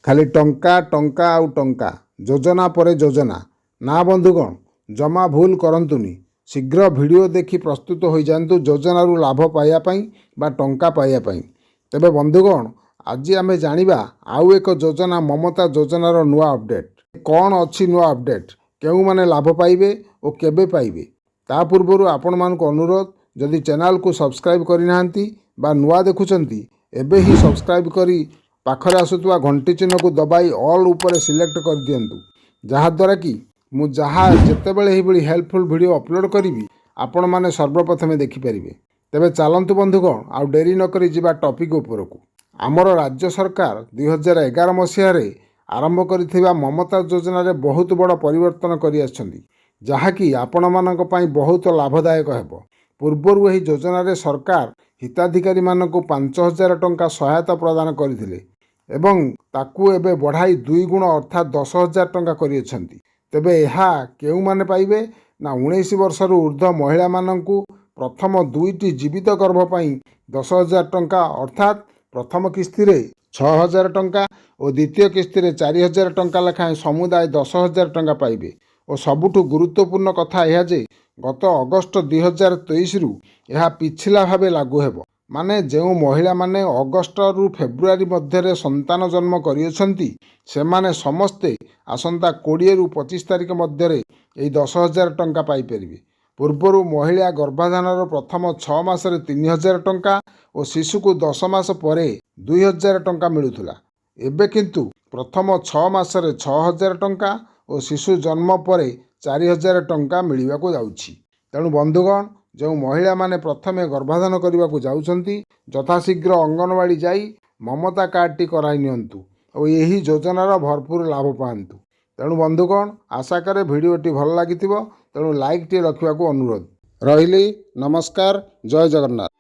खाली टंका टंका आउ टंका योजना पर योजना ना बंधुगण जमा भूल करंतुनी शीघ्र वीडियो देखि प्रस्तुत हो जातु योजनारू लाभ पाइबापी बा टंका पाइबापी। तेबे बंधुगण आज आम जानिबा आउ एक योजना ममता योजनार नुआ अपडेट कौन अच्छी नुआ अपडेट केउ माने लाभ पाइबे और केबे पाइबे ता पूर्व आपण मानक अनुरोध जदि चैनल को सब्सक्राइब करिनाहांती बा नुआ देखुचंती एबे ही सब्सक्राइब करी पाखरे आसुतवा घंटी चिन्ह को दबाई ऑल ऊपर सिलेक्ट कर दियंतु जहाद्वारा कि मु जहाँ जितेबले ही हेल्पफुल वीडियो अपलोड करी आपण माने सर्वप्रथमे देखिपारे। तेबे चलतु बंधुगण आउ डेरी नक जा टपिक उपरकू। आमर राज्य सरकार 2011 मसीह आरंभ कर ममता योजना रे बहुत बड़ परिवर्तन कर जहाँकि आपण मानक पई बहुत लाभदायक हेबो। पूर्वर यही योजना रे सरकार हिताधिकारी मानक 5,000 टंका सहायता प्रदान करथिले एवं ताकू एबे बढ़ाई 2 गुण अर्थात 10,000 टंका करियछंती। तेबे एहा केउ माने पाइबे ना 19 वर्षर ऊर्ध्व महिला मानकू प्रथम 2टी जीवित गर्भ पई 10,000 टंका अर्थात प्रथम किस्ती रे 6,000 टंका और द्वितीय किस्ती रे 4,000 टंका लेखाएं समुदाय 10,000 टंका पाइबे। और सबुठु गुरुत्वपूर्ण कथा यह जे गत अगस्त 2023 रु यह पिछला भावे लागू हेबो। माने जो महिला माने अगस्त रु फेब्रुआरी मध्य संतान जन्म करियछंती से माने समस्ते आसंता 20 रु 25 तारिख मध्य यही 10,000 टंका पाई परिबे। पूर्वर महिला गर्भाधानर प्रथम 6 मासरे 3,000 टंका और शिशु को 10 मास परे 2,000 टंका मिलुथुला। एबे किंतु प्रथम 6 मासरे 6,000 टंका और शिशु जन्म परे 4,000 टंका मिलवा को जाउछि। तेणु बंधुगण जो महिला माने प्रथमे गर्भाधान करने को जाउछंती यथाशीघ्र अंगनवाड़ी जाई ममता कार्डटी कराई नियंतु और यही योजनार भरपूर लाभ पाआंतु। तेणु बंधुगण आशा करे भिडियोटी भल लागिथिबो तेणु लाइक टी रखिबा को अनुरोध रहिली। नमस्कार, जय जगन्नाथ।